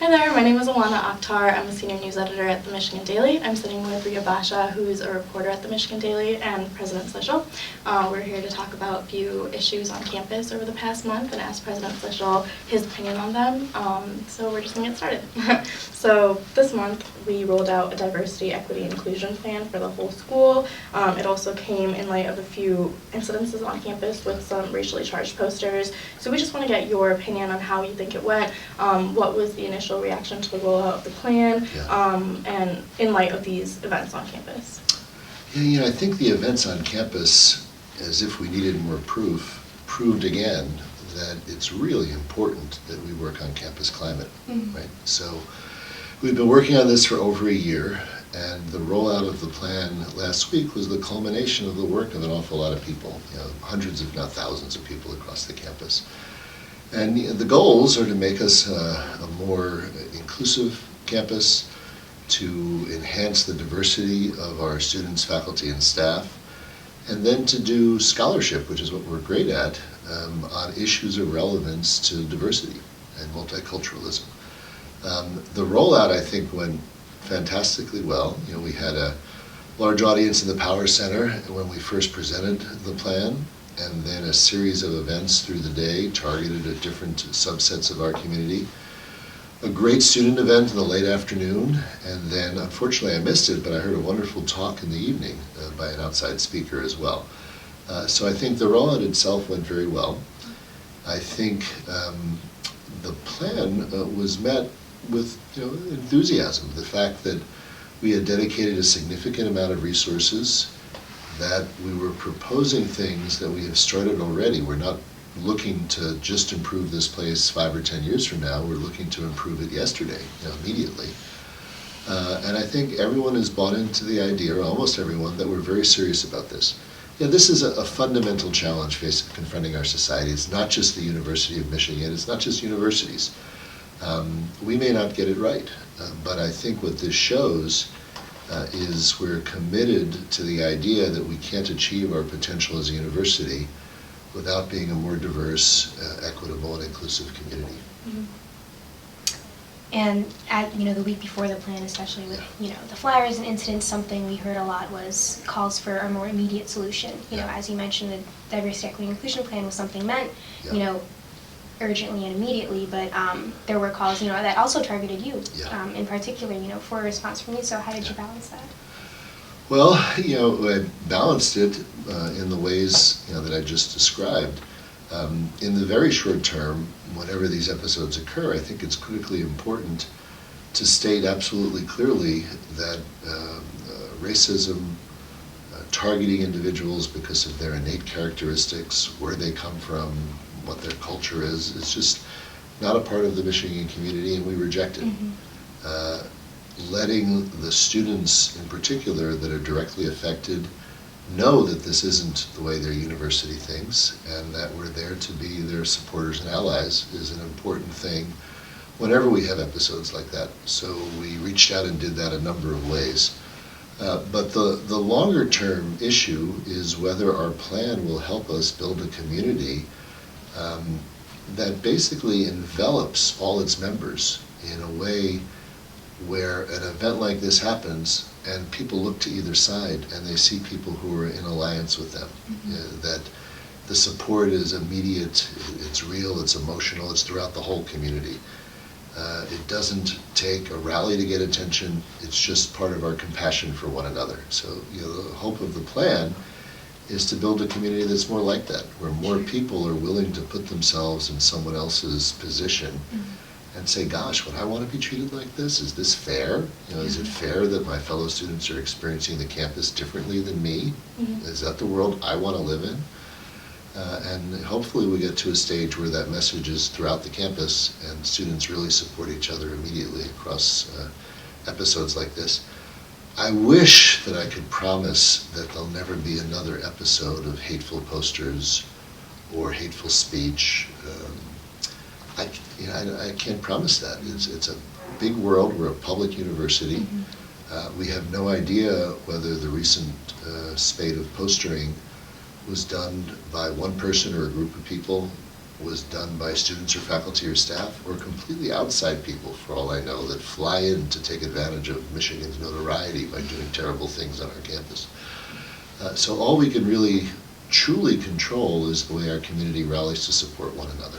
Hi there, my name is Alana Akhtar. I'm a senior news editor at the Michigan Daily. I'm sitting with Ria Basha, who's a reporter at the Michigan Daily, and President Schlissel. We're here to talk about a few issues on campus over the past month and ask President Schlissel his opinion on them. So we're just going to get started. So this month we rolled out a diversity, equity, and inclusion plan for the whole school. It also came in light of a few incidences on campus with some racially charged posters. So we just want to get your opinion on how you think it went. What was the initial reaction to the rollout of the plan, and in light of these events on campus? Yeah, I think the events on campus, as if we needed more proof, proved again that it's really important that we work on campus climate, right? So we've been working on this for over a year, and the rollout of the plan last week was the culmination of the work of an awful lot of people, hundreds if not thousands of people across the campus. And the goals are to make us a more inclusive campus, to enhance the diversity of our students, faculty, and staff, and then to do scholarship, which is what we're great at, on issues of relevance to diversity and multiculturalism. The rollout, I think, went fantastically well. We had a large audience in the Power Center when we first presented the plan, and then a series of events through the day targeted at different subsets of our community. A great student event in the late afternoon, and then unfortunately I missed it, but I heard a wonderful talk in the evening by an outside speaker as well. So I think the rollout itself went very well. I think the plan was met with enthusiasm. The fact that we had dedicated a significant amount of resources, that we were proposing things that we have started already. We're not looking to just improve this place 5 or 10 years from now. We're looking to improve it yesterday, immediately. And I think everyone has bought into the idea, or almost everyone, that we're very serious about this. This is a fundamental challenge confronting our society. It's not just the University of Michigan. It's not just universities. We may not get it right, but I think what this shows is we're committed to the idea that we can't achieve our potential as a university without being a more diverse, equitable, and inclusive community. Mm-hmm. And at the week before the plan, especially with the flyers and incidents, something we heard a lot was calls for a more immediate solution. As you mentioned, the diversity, equity, and inclusion plan was something meant urgently and immediately, but there were calls that also targeted you in particular for a response from you. So how did you balance that? Well, I balanced it in the ways that I just described. In the very short term, whenever these episodes occur, I think it's critically important to state absolutely clearly that racism, targeting individuals because of their innate characteristics, where they come from, what their culture is just not a part of the Michigan community, and we reject it. Letting the students in particular that are directly affected know that this isn't the way their university thinks, and that we're there to be their supporters and allies is an important thing whenever we have episodes like that. So we reached out and did that a number of ways. But the longer term issue is whether our plan will help us build a community that basically envelops all its members in a way where an event like this happens and people look to either side and they see people who are in alliance with them. That the support is immediate, it's real, it's emotional, it's throughout the whole community. It doesn't take a rally to get attention, it's just part of our compassion for one another. So the hope of the plan is to build a community that's more like that, where more people are willing to put themselves in someone else's position and say, gosh, would I want to be treated like this? Is this fair? Is it fair that my fellow students are experiencing the campus differently than me? Is that the world I want to live in? And hopefully we get to a stage where that message is throughout the campus and students really support each other immediately across episodes like this. I wish that I could promise that there'll never be another episode of hateful posters or hateful speech. I can't promise that. It's a big world. We're a public university. We have no idea whether the recent spate of posturing was done by one person or a group of people. was done by students or faculty or staff, or completely outside people, for all I know, that fly in to take advantage of Michigan's notoriety by doing terrible things on our campus. So all we can really truly control is the way our community rallies to support one another.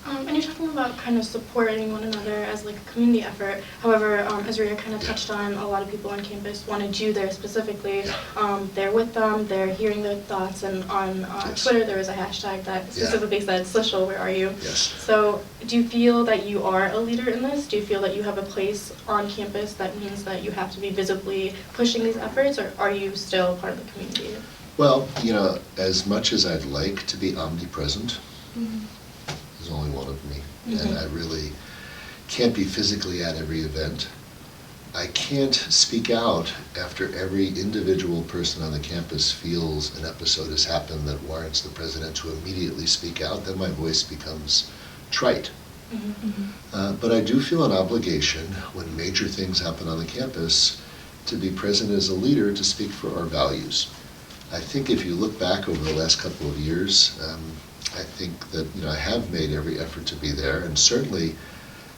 And you're talking about kind of supporting one another as like a community effort. However, as Rhea kind of touched on, a lot of people on campus wanted you there specifically. They're with them, they're hearing their thoughts, and on Yes. Twitter there was a hashtag that specifically said, Schlissel, where are you? Yes. So do you feel that you are a leader in this? Do you feel that you have a place on campus that means that you have to be visibly pushing these efforts, or are you still part of the community? Well, as much as I'd like to be omnipresent, there's only one of me, and I really can't be physically at every event. I can't speak out after every individual person on the campus feels an episode has happened that warrants the president to immediately speak out. Then my voice becomes trite. But I do feel an obligation when major things happen on the campus to be present as a leader to speak for our values. I think if you look back over the last couple of years, I think that I have made every effort to be there, and certainly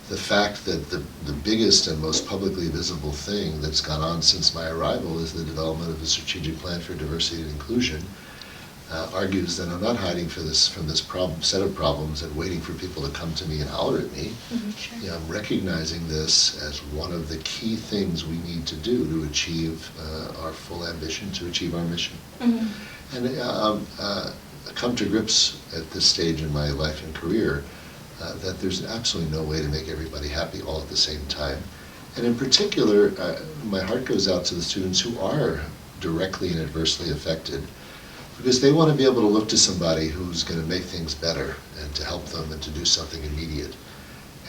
the fact that the biggest and most publicly visible thing that's gone on since my arrival is the development of a strategic plan for diversity and inclusion argues that I'm not hiding from this set of problems and waiting for people to come to me and holler at me. Sure. I'm recognizing this as one of the key things we need to do to achieve our full ambition, to achieve our mission. And come to grips at this stage in my life and career that there's absolutely no way to make everybody happy all at the same time. And in particular, my heart goes out to the students who are directly and adversely affected, because they want to be able to look to somebody who's going to make things better and to help them and to do something immediate.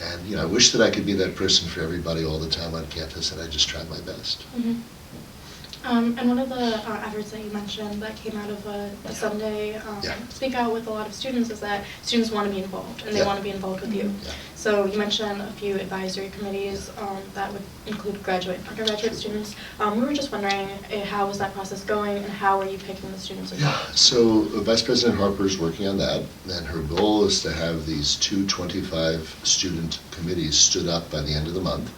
And I wish that I could be that person for everybody all the time on campus, and I just try my best. And one of the efforts that you mentioned that came out of the Sunday Speak Out with a lot of students is that students want to be involved, and they want to be involved with you. So you mentioned a few advisory committees that would include graduate and undergraduate students. We were just wondering how was that process going, and how are you picking the students involved? So Vice President Harper is working on that, and her goal is to have these 225 student committees stood up by the end of the month,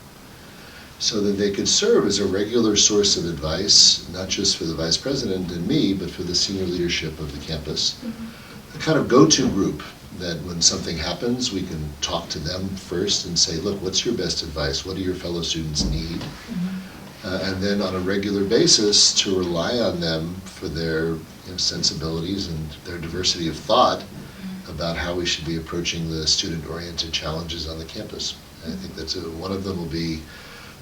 so that they could serve as a regular source of advice, not just for the vice president and me, but for the senior leadership of the campus. A kind of go-to group that when something happens, we can talk to them first and say, look, what's your best advice? What do your fellow students need? And then on a regular basis to rely on them for their sensibilities and their diversity of thought about how we should be approaching the student-oriented challenges on the campus. And I think that's one of them will be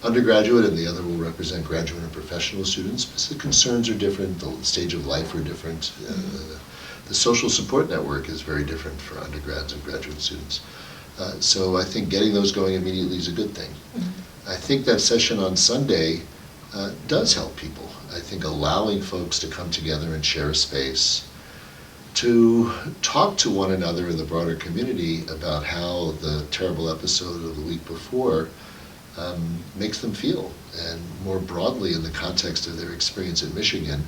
undergraduate, and the other will represent graduate and professional students, because the concerns are different, the stage of life are different, the social support network is very different for undergrads and graduate students. So I think getting those going immediately is a good thing. I think that session on Sunday does help people. I think allowing folks to come together and share a space to talk to one another in the broader community about how the terrible episode of the week before makes them feel, and more broadly in the context of their experience at Michigan,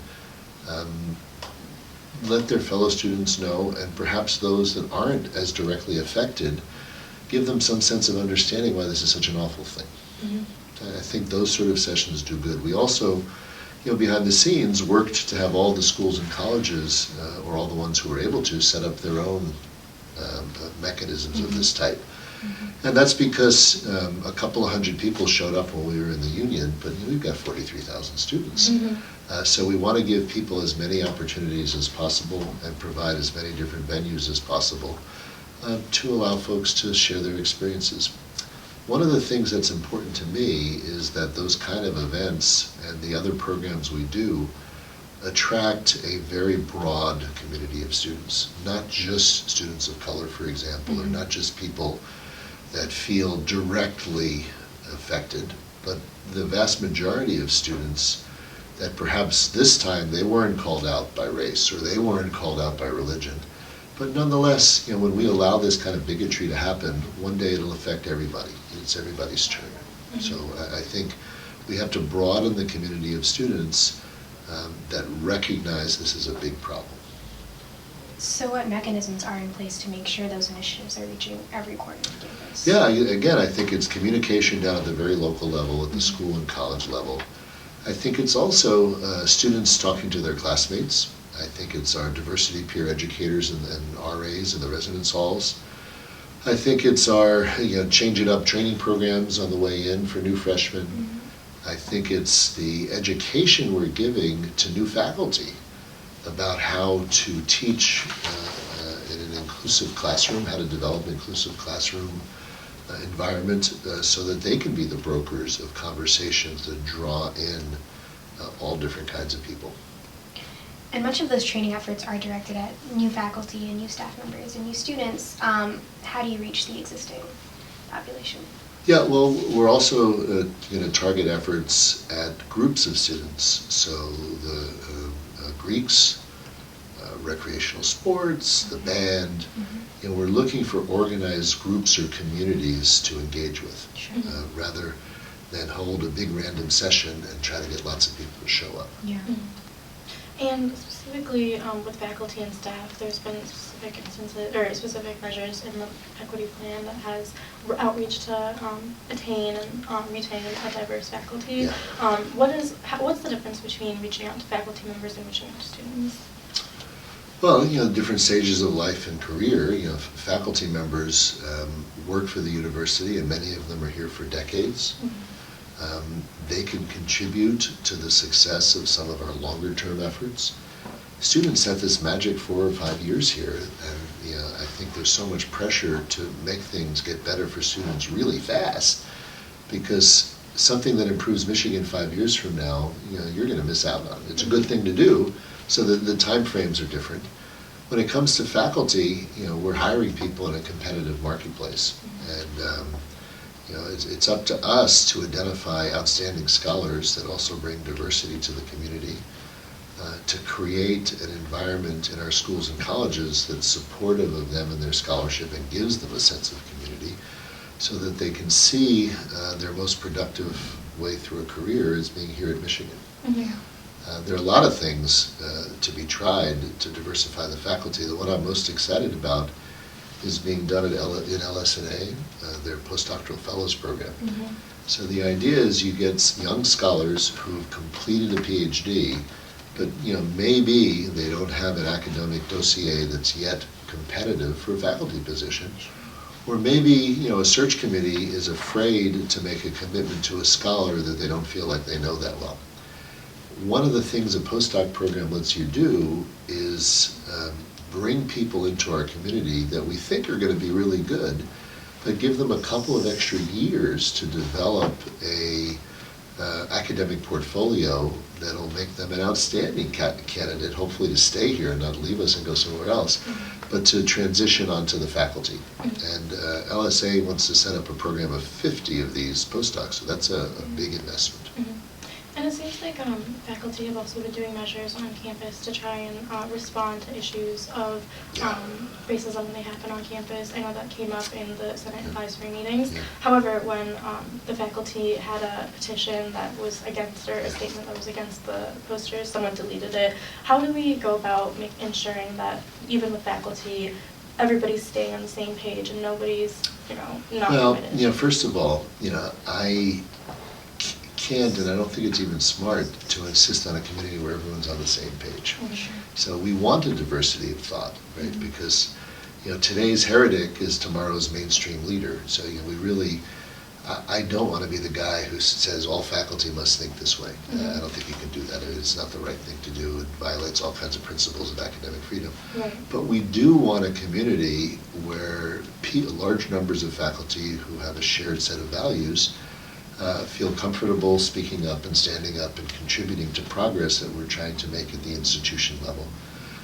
let their fellow students know, and perhaps those that aren't as directly affected, give them some sense of understanding why this is such an awful thing. I think those sort of sessions do good. We also, behind the scenes, worked to have all the schools and colleges, or all the ones who were able to, set up their own mechanisms of this type. And that's because a couple of hundred people showed up when we were in the union, but we've got 43,000 students. So we want to give people as many opportunities as possible and provide as many different venues as possible to allow folks to share their experiences. One of the things that's important to me is that those kind of events and the other programs we do attract a very broad community of students, not just students of color, for example, or not just people that feel directly affected, but the vast majority of students that perhaps this time they weren't called out by race or they weren't called out by religion. But nonetheless, when we allow this kind of bigotry to happen, one day it'll affect everybody. It's everybody's turn. So I think we have to broaden the community of students that recognize this is a big problem. So what mechanisms are in place to make sure those initiatives are reaching every corner of campus? Yeah, again, I think it's communication down at the very local level, at the school and college level. I think it's also students talking to their classmates. I think it's our diversity peer educators and RAs in the residence halls. I think it's our changing up training programs on the way in for new freshmen. I think it's the education we're giving to new faculty about how to teach in an inclusive classroom, how to develop an inclusive classroom environment so that they can be the brokers of conversations that draw in all different kinds of people. And much of those training efforts are directed at new faculty and new staff members and new students. How do you reach the existing population? Yeah, well, we're also going to target efforts at groups of students. So the Greeks, recreational sports, the band. We're looking for organized groups or communities to engage with, rather than hold a big random session and try to get lots of people to show up. Yeah. And specifically with faculty and staff, there's been specific instances or specific measures in the equity plan that has outreach to attain and retain a diverse faculty. Yeah. What's the difference between reaching out to faculty members and reaching out to students? Well, different stages of life and career. Faculty members work for the university, and many of them are here for decades. They can contribute to the success of some of our longer term efforts. Students have this magic 4 or 5 years here, and I think there's so much pressure to make things get better for students really fast, because something that improves Michigan 5 years from now, you're going to miss out on. It's a good thing to do, so that the time frames are different. When it comes to faculty, we're hiring people in a competitive marketplace, and it's up to us to identify outstanding scholars that also bring diversity to the community, to create an environment in our schools and colleges that's supportive of them and their scholarship and gives them a sense of community, so that they can see their most productive way through a career as being here at Michigan. There are a lot of things to be tried to diversify the faculty. The one I'm most excited about is being done in LS&A, their postdoctoral fellows program. So the idea is you get young scholars who've completed a PhD, but maybe they don't have an academic dossier that's yet competitive for a faculty position, or maybe a search committee is afraid to make a commitment to a scholar that they don't feel like they know that well. One of the things a postdoc program lets you do is bring people into our community that we think are going to be really good, but give them a couple of extra years to develop a academic portfolio that'll make them an outstanding candidate, hopefully to stay here and not leave us and go somewhere else, but to transition onto the faculty. And LSA wants to set up a program of 50 of these postdocs, so that's a big investment. And it seems like faculty have also been doing measures on campus to try and respond to issues of racism when they happen on campus. I know that came up in the Senate advisory meetings. However, when the faculty had a petition that was against, or a statement that was against the posters, someone deleted it. How do we go about ensuring that even with faculty, everybody's staying on the same page and nobody's, not committed? Well, first of all, I can't, and I don't think it's even smart to insist on a community where everyone's on the same page. So we want a diversity of thought, right? Because today's heretic is tomorrow's mainstream leader. So we really, I don't want to be the guy who says all faculty must think this way. I don't think you can do that. It's not the right thing to do. It violates all kinds of principles of academic freedom. But we do want a community where large numbers of faculty who have a shared set of values feel comfortable speaking up and standing up and contributing to progress that we're trying to make at the institution level.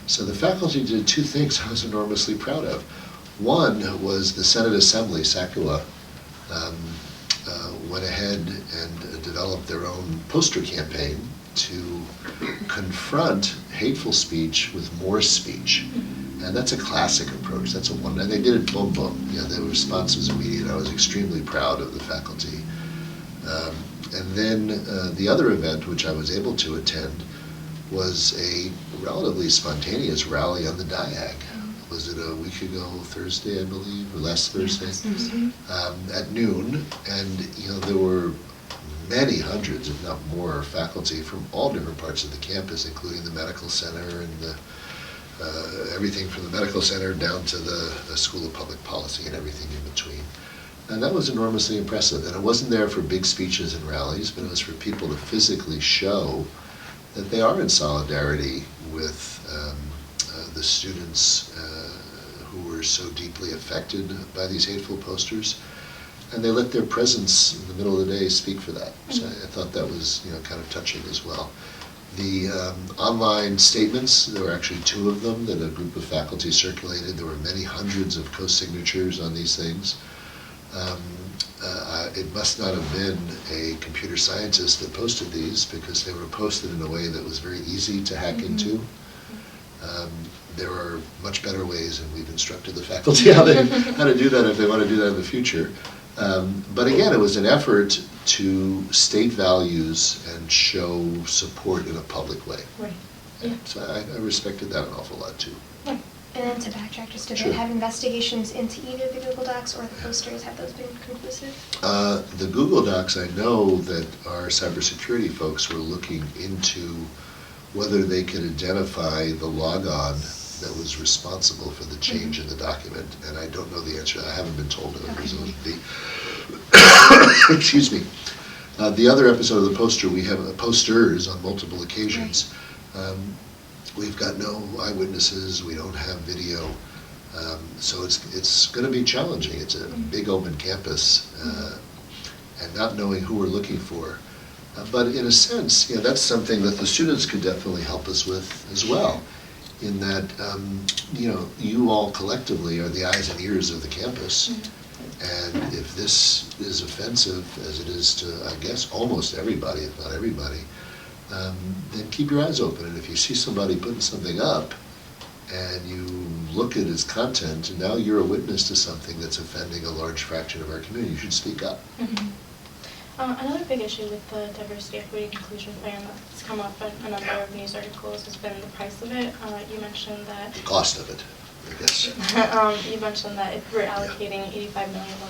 So the faculty did 2 things I was enormously proud of. One was the Senate Assembly, SACUA, went ahead and developed their own poster campaign to confront hateful speech with more speech. And that's a classic approach. That's a one, and they did it boom, boom. The response was immediate. I was extremely proud of the faculty. And then the other event, which I was able to attend, was a relatively spontaneous rally on the Diag. Was it a week ago, Thursday, I believe, or last Thursday? At noon, and there were many hundreds, if not more, faculty from all different parts of the campus, including the medical center and everything from the medical center down to the School of Public Policy and everything in between. And that was enormously impressive. And it wasn't there for big speeches and rallies, but it was for people to physically show that they are in solidarity with the students who were so deeply affected by these hateful posters. And they let their presence in the middle of the day speak for that. So I thought that was kind of touching as well. The online statements, there were actually 2 of them that a group of faculty circulated. There were many hundreds of co-signatures on these things. It must not have been a computer scientist that posted these, because they were posted in a way that was very easy to hack into. There are much better ways, and we've instructed the faculty how to do that if they want to do that in the future. But again, it was an effort to state values and show support in a public way. Right. Yeah. So I respected that an awful lot too. Yeah. And then to backtrack just a bit, Sure. have investigations into either the Google Docs or the posters, have those been conclusive? The Google Docs, I know that our cybersecurity folks were looking into whether they could identify the logon that was responsible for the change in the document, and I don't know the answer. I haven't been told of the excuse me. The other episode of the poster, we have posters on multiple occasions. We've got no eyewitnesses. We don't have video, so it's going to be challenging. It's a big open campus, and not knowing who we're looking for. But in a sense, that's something that the students could definitely help us with as well. In that, you all collectively are the eyes and ears of the campus. And if this is offensive, as it is to, I guess, almost everybody, if not everybody, then keep your eyes open. And if you see somebody putting something up, and you look at its content, and now you're a witness to something that's offending a large fraction of our community, you should speak up. Another big issue with the diversity, equity, and inclusion plan that's come up in a number of news articles has been the price of it. You mentioned that The cost of it, I guess. you mentioned that if we're allocating $85 million more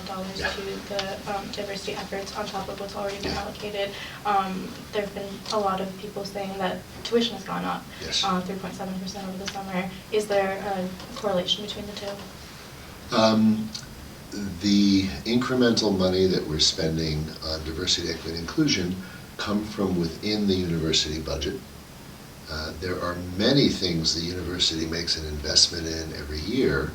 to the diversity efforts on top of what's already been allocated. There have been a lot of people saying that tuition has gone up, Yes. 3.7% over the summer. Is there a correlation between the two? The incremental money that we're spending on diversity, equity, and inclusion come from within the university budget. There are many things the university makes an investment in every year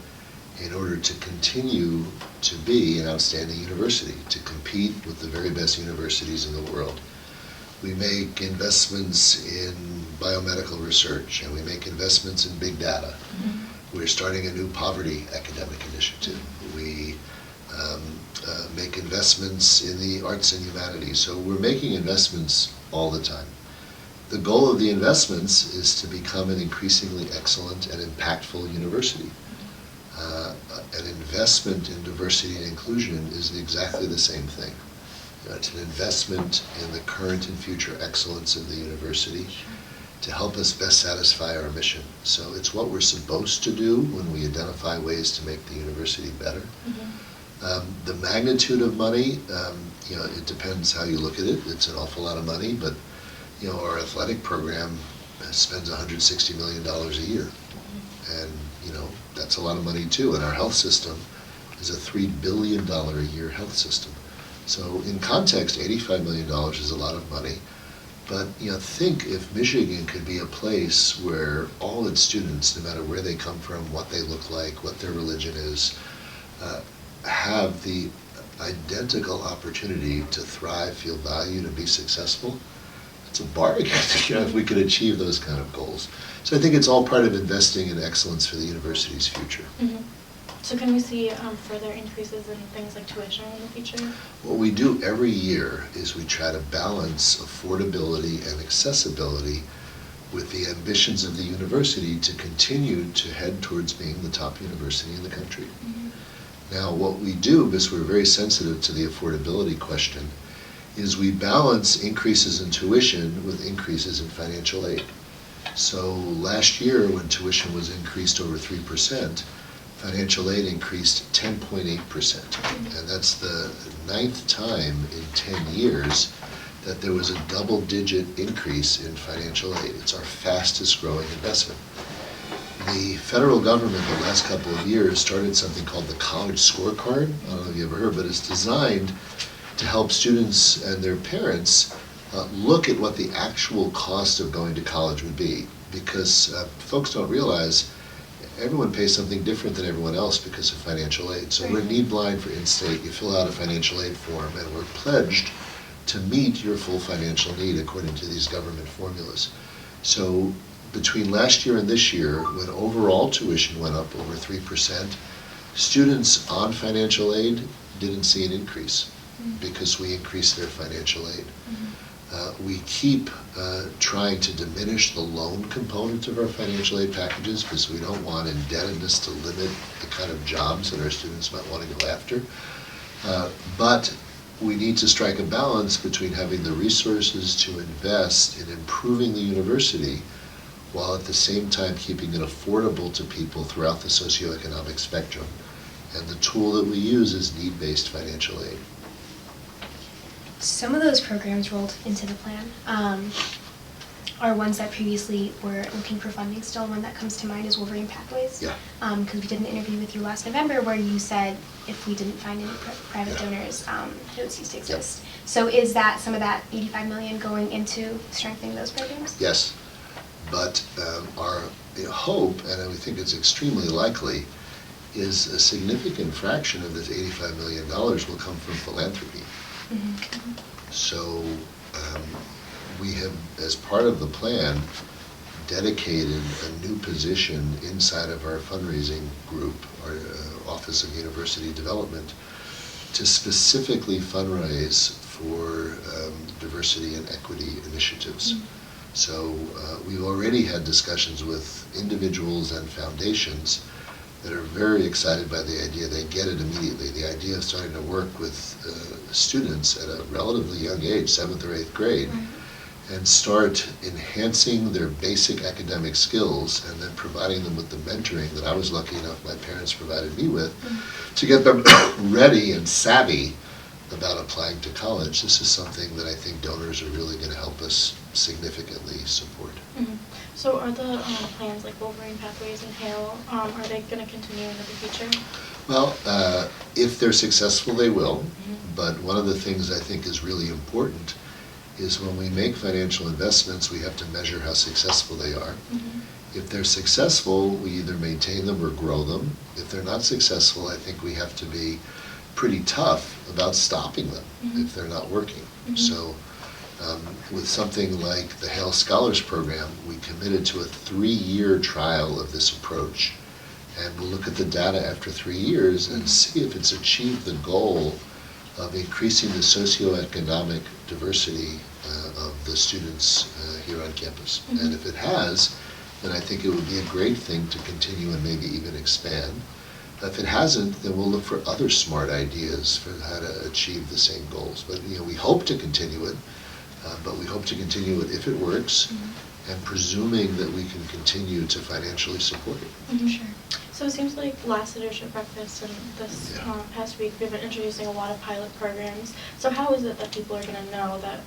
in order to continue to be an outstanding university, to compete with the very best universities in the world. We make investments in biomedical research, and we make investments in big data. We're starting a new poverty academic initiative. We make investments in the arts and humanities. So we're making investments all the time. The goal of the investments is to become an increasingly excellent and impactful university. An investment in diversity and inclusion is exactly the same thing. It's an investment in the current and future excellence of the university to help us best satisfy our mission. So it's what we're supposed to do when we identify ways to make the university better. The magnitude of money, it depends how you look at it. It's an awful lot of money, but our athletic program spends $160 million a year. And that's a lot of money too. And our health system is a $3 billion a year health system. So in context, $85 million is a lot of money. But think if Michigan could be a place where all its students, no matter where they come from, what they look like, what their religion is, have the identical opportunity to thrive, feel valued, and be successful. It's a bargain if we could achieve those kind of goals. So I think it's all part of investing in excellence for the university's future. So can we see further increases in things like tuition in the future? What we do every year is we try to balance affordability and accessibility with the ambitions of the university to continue to head towards being the top university in the country. Now what we do, because we're very sensitive to the affordability question, is we balance increases in tuition with increases in financial aid. So last year, when tuition was increased over 3%, financial aid increased 10.8%. And that's the 9th time in 10 years that there was a double-digit increase in financial aid. It's our fastest growing investment. The federal government the last couple of years started something called the College Scorecard. I don't know if you ever heard, but it's designed to help students and their parents look at what the actual cost of going to college would be. Because folks don't realize everyone pays something different than everyone else because of financial aid. So we're need blind for in-state. You fill out a financial aid form and we're pledged to meet your full financial need according to these government formulas. So between last year and this year, when overall tuition went up over 3%, students on financial aid didn't see an increase because we increased their financial aid. We keep trying to diminish the loan component of our financial aid packages because we don't want indebtedness to limit the kind of jobs that our students might want to go after. But we need to strike a balance between having the resources to invest in improving the university while at the same time keeping it affordable to people throughout the socioeconomic spectrum. And the tool that we use is need-based financial aid. Some of those programs rolled into the plan are ones that previously were looking for funding still. One that comes to mind is Wolverine Pathways. Yeah. Because we did an interview with you last November where you said if we didn't find any private donors, it would cease to exist. So is that some of that $85 million going into strengthening those programs? Yes, but our hope, and we think it's extremely likely, is a significant fraction of this $85 million will come from philanthropy. So we have, as part of the plan, dedicated a new position inside of our fundraising group, our Office of University Development, to specifically fundraise for diversity and equity initiatives. So we've already had discussions with individuals and foundations that are very excited by the idea. They get it immediately. The idea of starting to work with students at a relatively young age, 7th or 8th grade, and start enhancing their basic academic skills and then providing them with the mentoring that I was lucky enough my parents provided me with to get them ready and savvy about applying to college. This is something that I think donors are really going to help us significantly support. So are the plans like Wolverine Pathways and HAIL, are they going to continue into the future? Well, if they're successful, they will. But one of the things I think is really important is when we make financial investments, we have to measure how successful they are. If they're successful, we either maintain them or grow them. If they're not successful, I think we have to be pretty tough about stopping them if they're not working. So with something like the HAIL Scholars Program, we committed to a 3-year trial of this approach. And we'll look at the data after 3 years and see if it's achieved the goal of increasing the socioeconomic diversity of the students here on campus. And if it has, then I think it would be a great thing to continue and maybe even expand. If it hasn't, then we'll look for other smart ideas for how to achieve the same goals. But we hope to continue it, but we hope to continue it if it works, and presuming that we can continue to financially support it. Sure. So it seems like last leadership breakfast and this past week we've been introducing a lot of pilot programs. So how is it that people are going to know that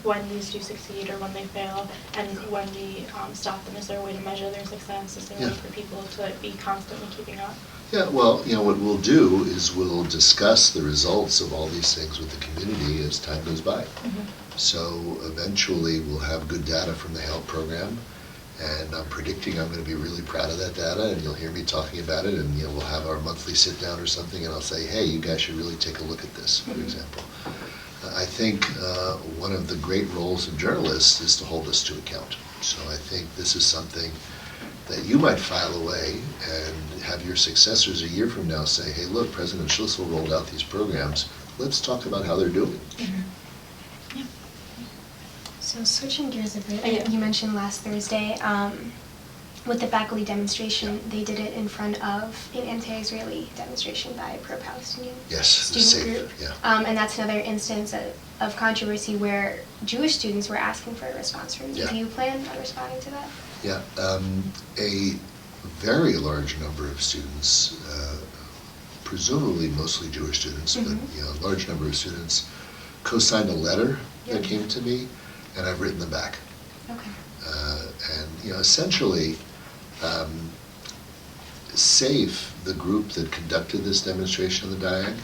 when these do succeed or when they fail, and when we stop them? Is there a way to measure their success? Is there a way for people to be constantly keeping up? Yeah, well, what we'll do is we'll discuss the results of all these things with the community as time goes by. So eventually we'll have good data from the HAIL program, and I'm predicting I'm going to be really proud of that data, and you'll hear me talking about it, and we'll have our monthly sit down or something, and I'll say, hey, you guys should really take a look at this, for example. I think one of the great roles of journalists is to hold us to account. So I think this is something that you might file away and have your successors a year from now say, hey, look, President Schlissel rolled out these programs. Let's talk about how they're doing. So switching gears a bit, you mentioned last Thursday with the faculty demonstration, they did it in front of an anti-Israeli demonstration by pro-Palestinian student group. And that's another instance of controversy where Jewish students were asking for a response from you. Do you plan on responding to that? Yeah, a very large number of students, presumably mostly Jewish students, but a large number of students co-signed a letter that came to me, and I've written them back. Okay. And essentially, SAFE, the group that conducted this demonstration on the Diag,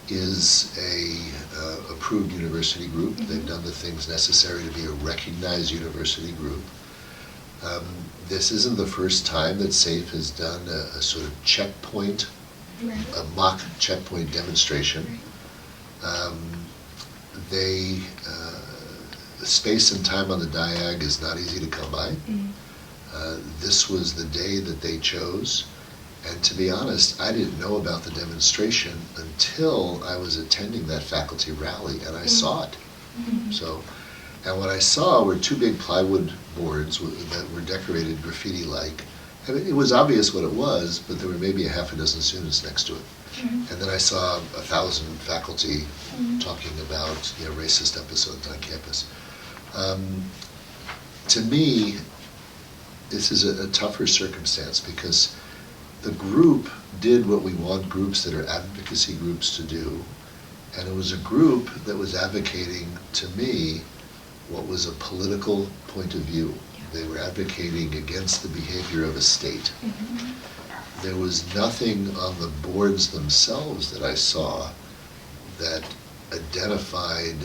is a approved university group. They've done the things necessary to be a recognized university group. This isn't the first time that SAFE has done a sort of checkpoint, a mock checkpoint demonstration. Space and time on the Diag is not easy to come by. This was the day that they chose. And to be honest, I didn't know about the demonstration until I was attending that faculty rally and I saw it. So, and what I saw were two big plywood boards that were decorated graffiti-like. I mean, it was obvious what it was, but there were maybe a half a dozen students next to it. And then I saw 1,000 faculty talking about racist episodes on campus. To me, this is a tougher circumstance because the group did what we want groups that are advocacy groups to do, and it was a group that was advocating, to me, what was a political point of view. They were advocating against the behavior of a state. There was nothing on the boards themselves that I saw that identified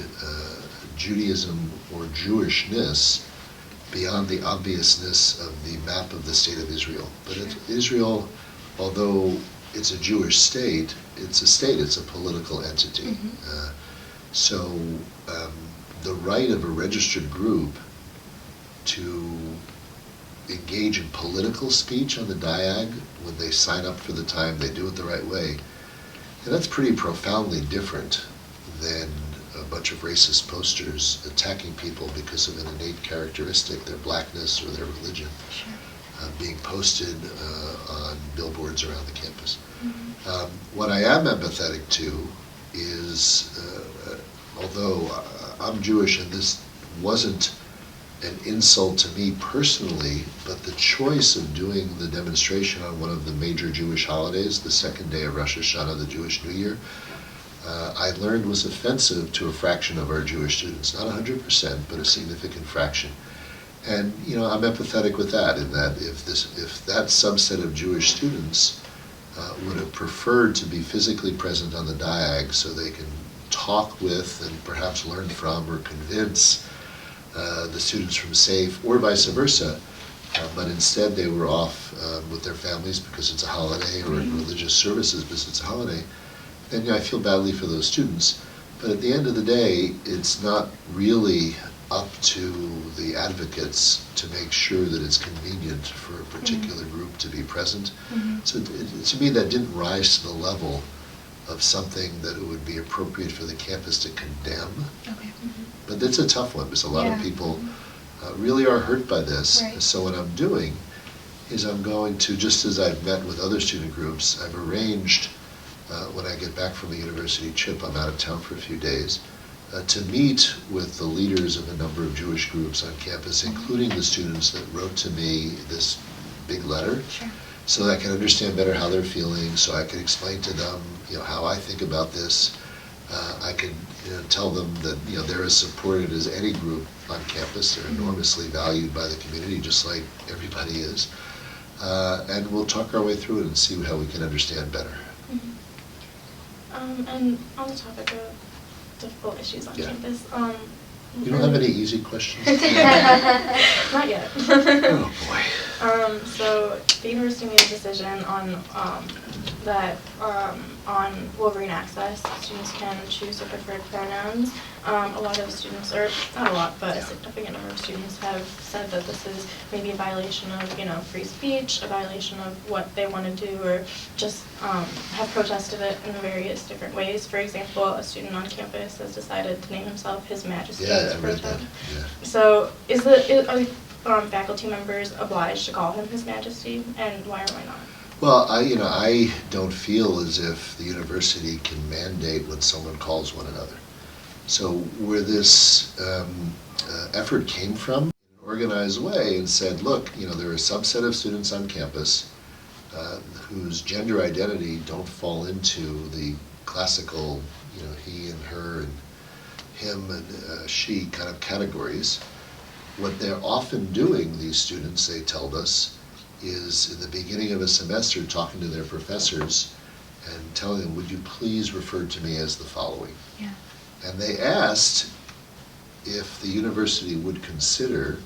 Judaism or Jewishness beyond the obviousness of the map of the state of Israel. But Israel, although it's a Jewish state, it's a political entity. So the right of a registered group to engage in political speech on the Diag when they sign up for the time, they do it the right way, and that's pretty profoundly different than a bunch of racist posters attacking people because of an innate characteristic, their blackness or their religion, being posted on billboards around the campus. What I am empathetic to is, although I'm Jewish and this wasn't an insult to me personally, but the choice of doing the demonstration on one of the major Jewish holidays, the second day of Rosh Hashanah, the Jewish New Year, I learned was offensive to a fraction of our Jewish students. Not 100%, but a significant fraction. And I'm empathetic with that, in that if that subset of Jewish students would have preferred to be physically present on the Diag so they can talk with and perhaps learn from or convince the students from SAFE, or vice versa, but instead they were off with their families because it's a holiday, or in religious services because it's a holiday, then I feel badly for those students. But at the end of the day, it's not really up to the advocates to make sure that it's convenient for a particular group to be present. So to me, that didn't rise to the level of something that it would be appropriate for the campus to condemn. But that's a tough one because a lot of people really are hurt by this. So what I'm doing is I'm going to, just as I've met with other student groups, I've arranged, when I get back from the university trip, I'm out of town for a few days, to meet with the leaders of a number of Jewish groups on campus, including the students that wrote to me this big letter, so that I can understand better how they're feeling, so I can explain to them how I think about this. I can tell them that they're as supported as any group on campus. They're enormously valued by the community, just like everybody is. And we'll talk our way through it and see how we can understand better. And on the topic of difficult issues on campus, you don't have any easy questions? Not yet. Oh boy. So the university made a decision on on Wolverine Access. Students can choose their preferred pronouns. A lot of students, or not a lot, but a significant number of students have said that this is maybe a violation of free speech, a violation of what they want to do, or just have protested it in various different ways. For example, a student on campus has decided to name himself His Majesty. Yeah, I read that. Yeah. So are faculty members obliged to call him His Majesty, and why or why not? Well, I don't feel as if the university can mandate when someone calls one another. So where this effort came from, an organized way and said, look, there are a subset of students on campus whose gender identity don't fall into the classical, he and her and him and she kind of categories. What they're often doing, these students, they told us, is in the beginning of a semester talking to their professors and telling them, would you please refer to me as the following? Yeah. And they asked if the university would consider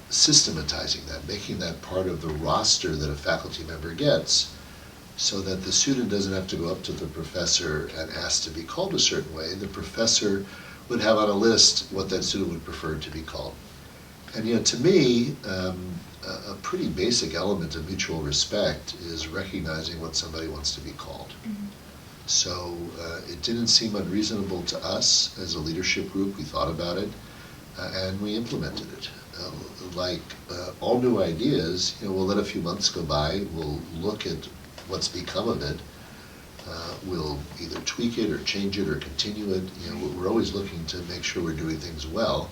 systematizing that, making that part of the roster that a faculty member gets, so that the student doesn't have to go up to the professor and ask to be called a certain way. The professor would have on a list what that student would prefer to be called. And to me, a pretty basic element of mutual respect is recognizing what somebody wants to be called. Mm-hmm. So it didn't seem unreasonable to us as a leadership group. We thought about it and we implemented it. Like all new ideas, we'll let a few months go by, we'll look at what's become of it, we'll either tweak it or change it or continue it. We're always looking to make sure we're doing things well.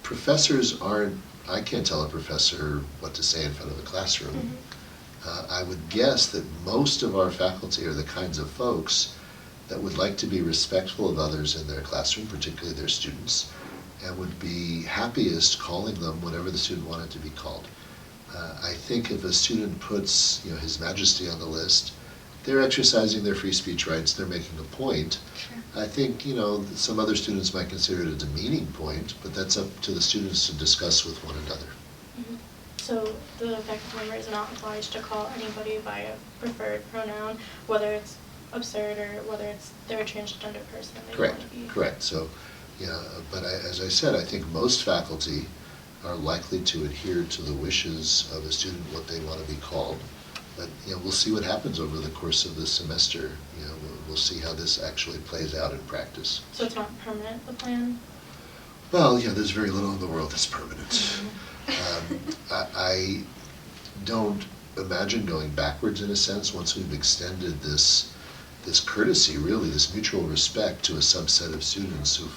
Professors aren't, I can't tell a professor what to say in front of a classroom. Mm-hmm. I would guess that most of our faculty are the kinds of folks that would like to be respectful of others in their classroom, particularly their students, and would be happiest calling them whatever the student wanted to be called. I think if a student puts His Majesty on the list, they're exercising their free speech rights, they're making a point. Sure. I think some other students might consider it a demeaning point, but that's up to the students to discuss with one another. Mm-hmm. So the faculty member is not obliged to call anybody by a preferred pronoun, whether it's absurd or whether they're a transgender person and they Correct, want to be. correct. So, but as I said, I think most faculty are likely to adhere to the wishes of a student, what they want to be called. But we'll see what happens over the course of this semester. We'll see how this actually plays out in practice. So it's not permanent, the plan? Well, there's very little in the world that's permanent. Mm-hmm. I don't imagine going backwards in a sense once we've extended this courtesy, really, this mutual respect to a subset of students who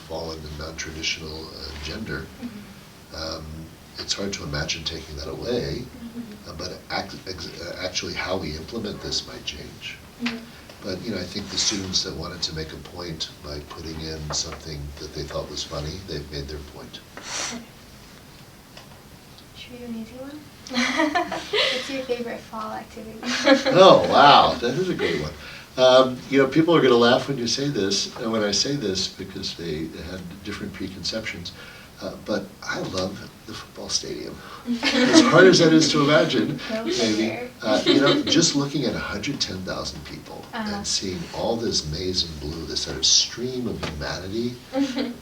fall into non-traditional gender. Mm-hmm. It's hard to imagine taking that away, but actually how we implement this might change. Mm-hmm. But I think the students that wanted to make a point by putting in something that they thought was funny, they've made their point. Okay. Should we do an easy one? What's your favorite fall activity? Oh, wow, that is a great one. People are going to laugh when you say this, and when I say this, because they had different preconceptions. But I love the football stadium. As hard as that is to imagine, maybe, just looking at 110,000 people and seeing all this maize and blue, this sort of stream of humanity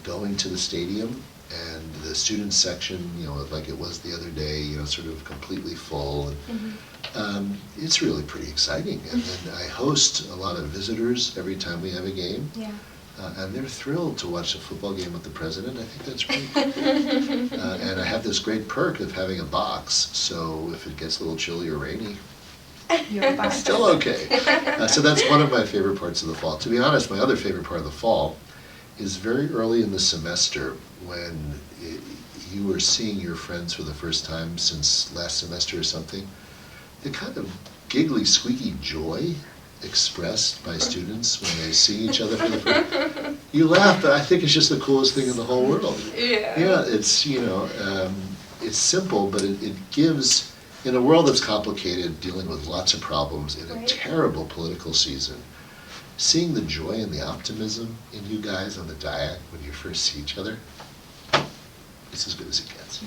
going to the stadium, and the student section, like it was the other day, sort of completely full. And, it's really pretty exciting. And then I host a lot of visitors every time we have a game. Yeah. And they're thrilled to watch a football game with the president. I think that's really cool. And I have this great perk of having a box, so if it gets a little chilly or rainy, it's still okay. So that's one of my favorite parts of the fall. To be honest, my other favorite part of the fall is very early in the semester when you were seeing your friends for the first time since last semester or something. The kind of giggly, squeaky joy expressed by students when they see each other for the first time. You laugh, but I think it's just the coolest thing in the whole world. Yeah, it's, it's simple, but it gives, in a world that's complicated, dealing with lots of problems, in a terrible political season, seeing the joy and the optimism in you guys on the diet when you first see each other, it's as good as it gets.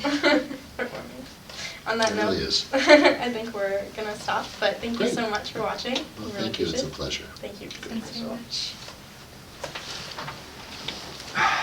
On that It note, really is. I think we're going to stop, but thank you Great. so much for watching. Well, We really thank you, it's appreciate a it. pleasure. Thank you. Thanks very much.